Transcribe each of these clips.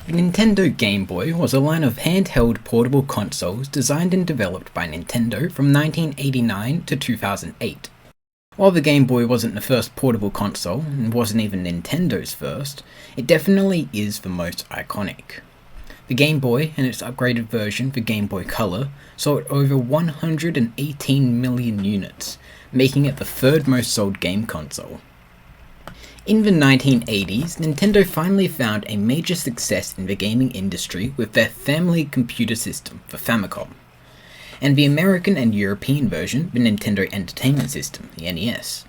The Nintendo Game Boy was a line of handheld portable consoles designed and developed by Nintendo from 1989 to 2008. While the Game Boy wasn't the first portable console, and wasn't even Nintendo's first, it definitely is the most iconic. The Game Boy and its upgraded version, the Game Boy Color, sold over 118 million units, making it the third most sold game console. In the 1980s, Nintendo finally found a major success in the gaming industry with their family computer system, the Famicom, and the American and European version, the Nintendo Entertainment System, the NES.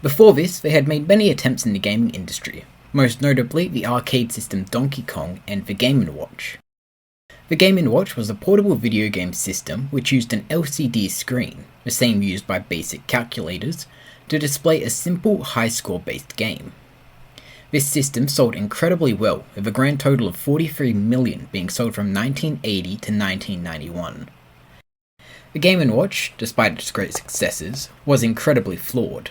Before this, they had made many attempts in the gaming industry, most notably the arcade system Donkey Kong and the Game & Watch. The Game & Watch was a portable video game system which used an LCD screen, the same used by basic calculators, to display a simple high-score based game. This system sold incredibly well, with a grand total of 43 million being sold from 1980 to 1991. The Game & Watch, despite its great successes, was incredibly flawed.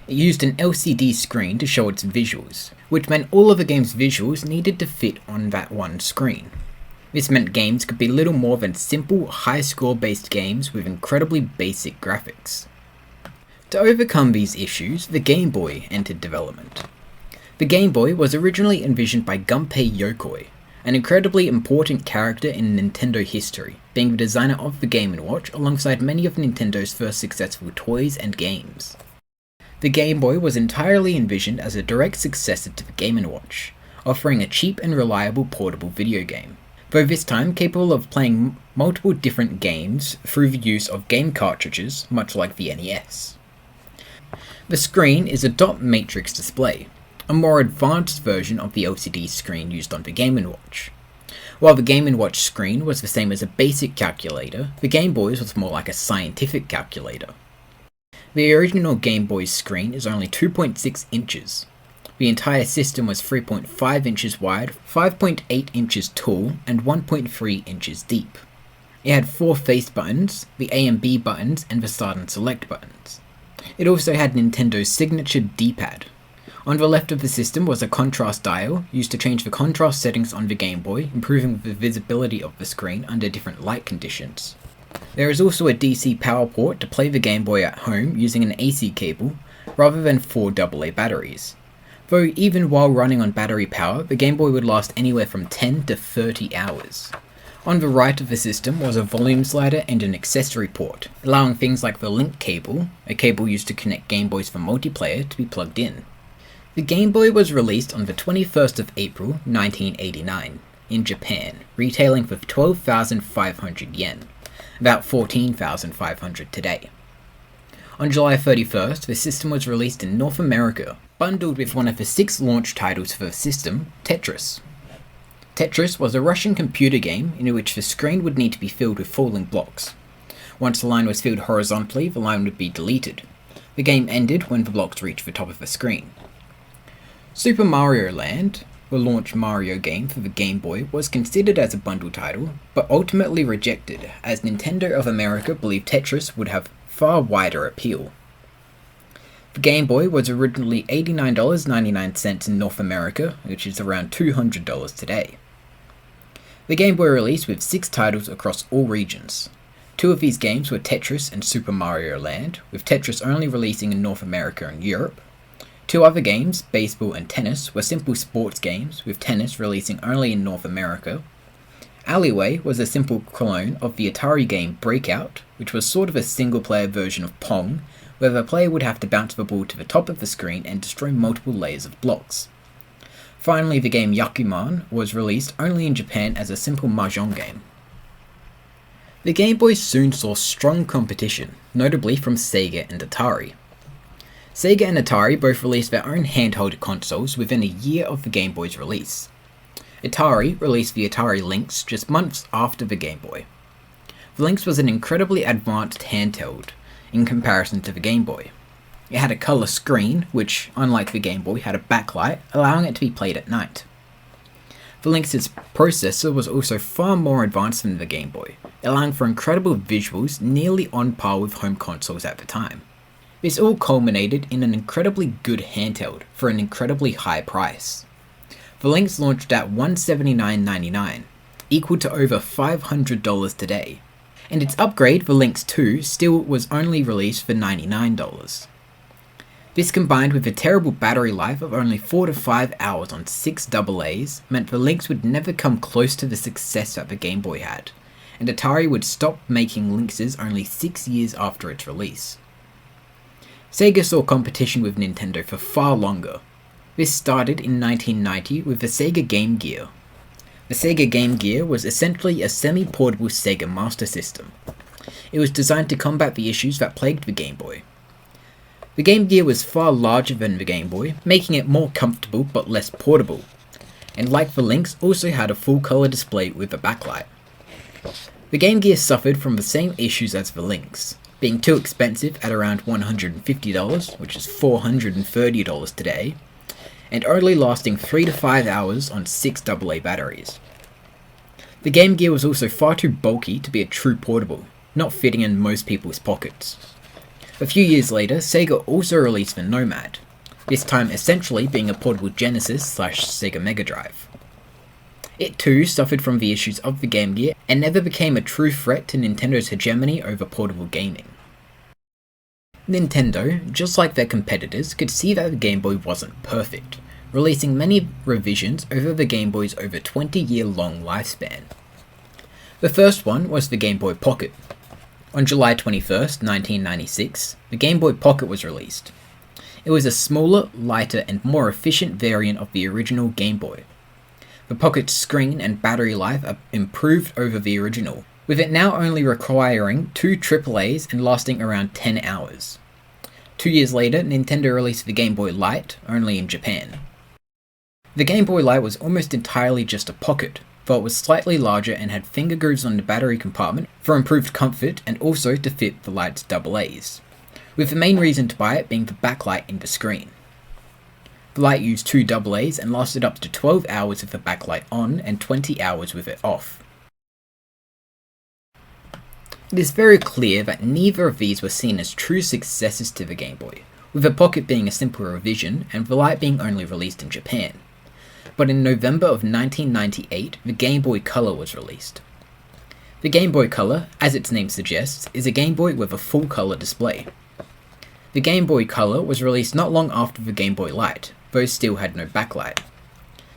It used an LCD screen to show its visuals, which meant all of the game's visuals needed to fit on that one screen. This meant games could be little more than simple, high-score based games with incredibly basic graphics. To overcome these issues, the Game Boy entered development. The Game Boy was originally envisioned by Gunpei Yokoi, an incredibly important character in Nintendo history, being the designer of the Game & Watch alongside many of Nintendo's first successful toys and games. The Game Boy was entirely envisioned as a direct successor to the Game & Watch, offering a cheap and reliable portable video game, though this time capable of playing multiple different games through the use of game cartridges, much like the NES. The screen is a dot matrix display, a more advanced version of the LCD screen used on the Game & Watch. While the Game & Watch screen was the same as a basic calculator, the Game Boy's was more like a scientific calculator. The original Game Boy's screen is only 2.6 inches. The entire system was 3.5 inches wide, 5.8 inches tall, and 1.3 inches deep. It had 4 face buttons, the A and B buttons, and the Start and Select buttons. It also had Nintendo's signature D-pad. On the left of the system was a contrast dial, used to change the contrast settings on the Game Boy, improving the visibility of the screen under different light conditions. There is also a DC power port to play the Game Boy at home using an AC cable, rather than 4 AA batteries. Though even while running on battery power, the Game Boy would last anywhere from 10 to 30 hours. On the right of the system was a volume slider and an accessory port, allowing things like the link cable, a cable used to connect Game Boys for multiplayer, to be plugged in. The Game Boy was released on the 21st of April 1989 in Japan, retailing for 12,500 yen, about 14,500 today. On July 31st, the system was released in North America, bundled with one of the 6 launch titles for the system, Tetris. Tetris was a Russian computer game in which the screen would need to be filled with falling blocks. Once the line was filled horizontally, the line would be deleted. The game ended when the blocks reached the top of the screen. Super Mario Land, the launch Mario game for the Game Boy, was considered as a bundle title, but ultimately rejected, as Nintendo of America believed Tetris would have far wider appeal. The Game Boy was originally $89.99 in North America, which is around $200 today. The Game Boy released with 6 titles across all regions. 2 of these games were Tetris and Super Mario Land, with Tetris only releasing in North America and Europe. 2 other games, baseball and tennis, were simple sports games, with tennis releasing only in North America. Alleyway was a simple clone of the Atari game Breakout, which was sort of a single-player version of Pong, where the player would have to bounce the ball to the top of the screen and destroy multiple layers of blocks. Finally, the game Yakuman was released only in Japan as a simple mahjong game. The Game Boy soon saw strong competition, notably from Sega and Atari. Sega and Atari both released their own handheld consoles within a year of the Game Boy's release. Atari released the Atari Lynx just months after the Game Boy. The Lynx was an incredibly advanced handheld in comparison to the Game Boy. It had a color screen, which, unlike the Game Boy, had a backlight, allowing it to be played at night. The Lynx's processor was also far more advanced than the Game Boy, allowing for incredible visuals nearly on par with home consoles at the time. This all culminated in an incredibly good handheld for an incredibly high price. The Lynx launched at $179.99, equal to over $500 today, and its upgrade, the Lynx 2, still was only released for $99. This combined with a terrible battery life of only 4 to 5 hours on 6 AA's meant the Lynx would never come close to the success that the Game Boy had, and Atari would stop making Lynxes only 6 years after its release. Sega saw competition with Nintendo for far longer. This started in 1990 with the Sega Game Gear. The Sega Game Gear was essentially a semi-portable Sega Master System. It was designed to combat the issues that plagued the Game Boy. The Game Gear was far larger than the Game Boy, making it more comfortable but less portable, and like the Lynx, also had a full-color display with a backlight. The Game Gear suffered from the same issues as the Lynx, being too expensive at around $150, which is $430 today, and only lasting 3 to 5 hours on 6 AA batteries. The Game Gear was also far too bulky to be a true portable, not fitting in most people's pockets. A few years later, Sega also released the Nomad, this time essentially being a portable Genesis/Sega Mega Drive. It too suffered from the issues of the Game Gear and never became a true threat to Nintendo's hegemony over portable gaming. Nintendo, just like their competitors, could see that the Game Boy wasn't perfect, releasing many revisions over the Game Boy's over 20-year-long lifespan. The first one was the Game Boy Pocket. On July 21st, 1996, the Game Boy Pocket was released. It was a smaller, lighter, and more efficient variant of the original Game Boy. The Pocket's screen and battery life are improved over the original, with it now only requiring 2 AAA's and lasting around 10 hours. 2 years later, Nintendo released the Game Boy Light, only in Japan. The Game Boy Light was almost entirely just a pocket, though it was slightly larger and had finger grooves on the battery compartment for improved comfort and also to fit the light's AA's, with the main reason to buy it being the backlight in the screen. The light used 2 AA's and lasted up to 12 hours with the backlight on and 20 hours with it off. It is very clear that neither of these were seen as true successors to the Game Boy, with the Pocket being a simple revision and the Light being only released in Japan. But in November of 1998, the Game Boy Color was released. The Game Boy Color, as its name suggests, is a Game Boy with a full color display. The Game Boy Color was released not long after the Game Boy Light, though still had no backlight.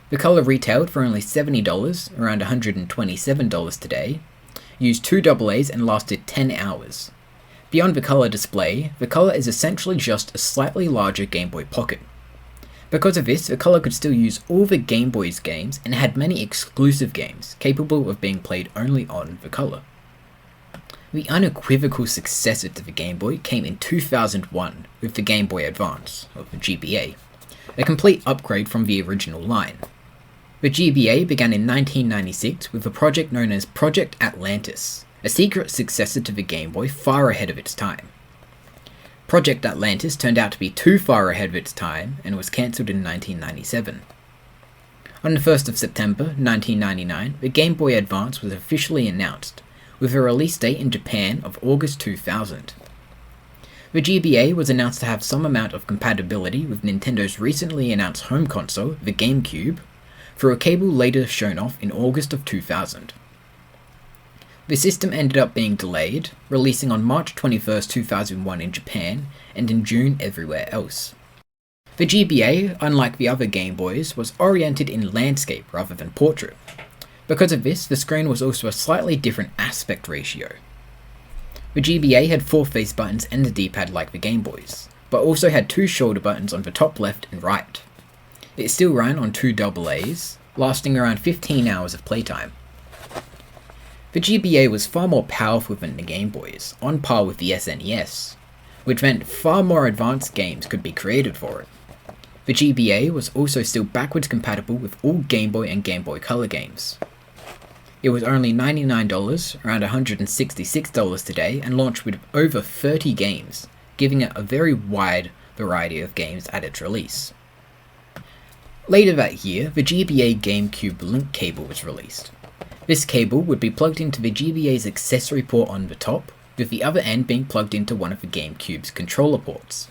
The Color retailed for only $70, around $127 today, used 2 AA's and lasted 10 hours. Beyond the Color display, the Color is essentially just a slightly larger Game Boy Pocket. Because of this, the Color could still use all the Game Boy's games and had many exclusive games capable of being played only on the Color. The unequivocal successor to the Game Boy came in 2001 with the Game Boy Advance, or the GBA, a complete upgrade from the original line. The GBA began in 1996 with a project known as Project Atlantis, a secret successor to the Game Boy far ahead of its time. Project Atlantis turned out to be too far ahead of its time and was cancelled in 1997. On the 1st of September 1999, the Game Boy Advance was officially announced, with a release date in Japan of August 2000. The GBA was announced to have some amount of compatibility with Nintendo's recently announced home console, the GameCube, through a cable later shown off in August of 2000. The system ended up being delayed, releasing on March 21, 2001 in Japan, and in June everywhere else. The GBA, unlike the other Game Boys, was oriented in landscape rather than portrait. Because of this, the screen was also a slightly different aspect ratio. The GBA had 4 face buttons and a D-pad like the Game Boys, but also had 2 shoulder buttons on the top left and right. It still ran on 2 AA's, lasting around 15 hours of playtime. The GBA was far more powerful than the Game Boys, on par with the SNES, which meant far more advanced games could be created for it. The GBA was also still backwards compatible with all Game Boy and Game Boy Color games. It was only $99, around $166 today, and launched with over 30 games, giving it a very wide variety of games at its release. Later that year, the GBA GameCube link cable was released. This cable would be plugged into the GBA's accessory port on the top, with the other end being plugged into one of the GameCube's controller ports.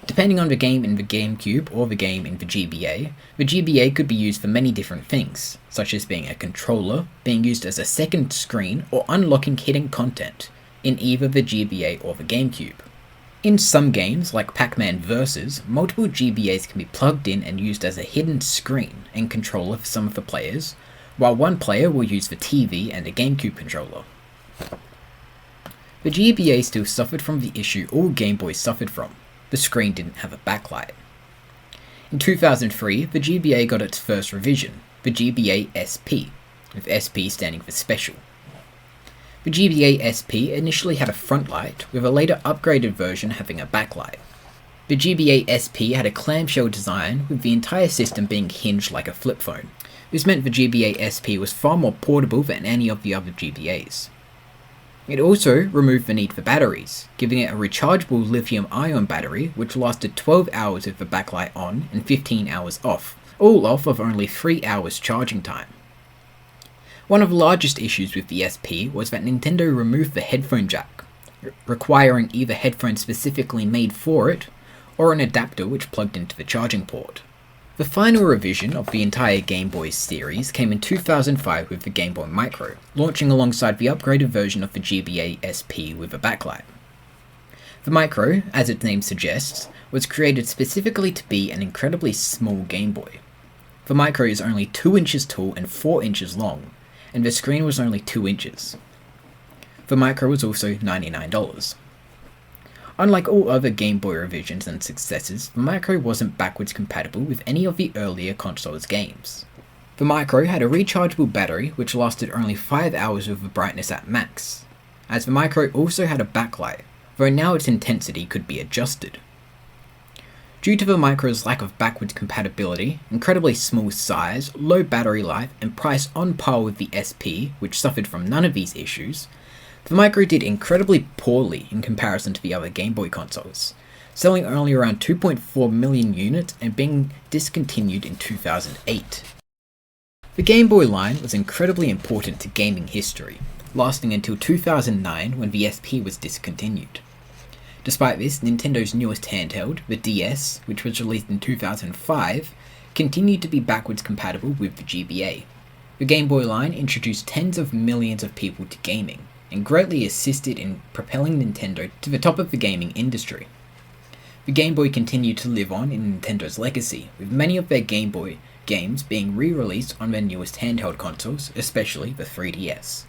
Depending on the game in the GameCube or the game in the GBA could be used for many different things, such as being a controller, being used as a second screen, or unlocking hidden content in either the GBA or the GameCube. In some games, like Pac-Man Vs, multiple GBAs can be plugged in and used as a hidden screen and controller for some of the players, while one player will use the TV and a GameCube controller. The GBA still suffered from the issue all Game Boys suffered from. The screen didn't have a backlight. In 2003, the GBA got its first revision, the GBA SP, with SP standing for Special. The GBA SP initially had a front light, with a later upgraded version having a backlight. The GBA SP had a clamshell design, with the entire system being hinged like a flip phone. This meant the GBA SP was far more portable than any of the other GBAs. It also removed the need for batteries, giving it a rechargeable lithium-ion battery which lasted 12 hours with the backlight on and 15 hours off, all off of only 3 hours charging time. One of the largest issues with the SP was that Nintendo removed the headphone jack, requiring either headphones specifically made for it, or an adapter which plugged into the charging port. The final revision of the entire Game Boy series came in 2005 with the Gameboy Micro, launching alongside the upgraded version of the GBA SP with a backlight. The Micro, as its name suggests, was created specifically to be an incredibly small Game Boy. The Micro is only 2 inches tall and 4 inches long, and the screen was only 2 inches. The Micro was also $99. Unlike all other Game Boy revisions and successors, the Micro wasn't backwards compatible with any of the earlier console's games. The Micro had a rechargeable battery which lasted only 5 hours with the brightness at max, as the Micro also had a backlight, though now its intensity could be adjusted. Due to the Micro's lack of backwards compatibility, incredibly small size, low battery life, and price on par with the SP, which suffered from none of these issues, the Micro did incredibly poorly in comparison to the other Game Boy consoles, selling only around 2.4 million units and being discontinued in 2008. The Game Boy line was incredibly important to gaming history, lasting until 2009 when the SP was discontinued. Despite this, Nintendo's newest handheld, the DS, which was released in 2005, continued to be backwards compatible with the GBA. The Game Boy line introduced tens of millions of people to gaming, and greatly assisted in propelling Nintendo to the top of the gaming industry. The Game Boy continued to live on in Nintendo's legacy, with many of their Game Boy games being re-released on their newest handheld consoles, especially the 3DS.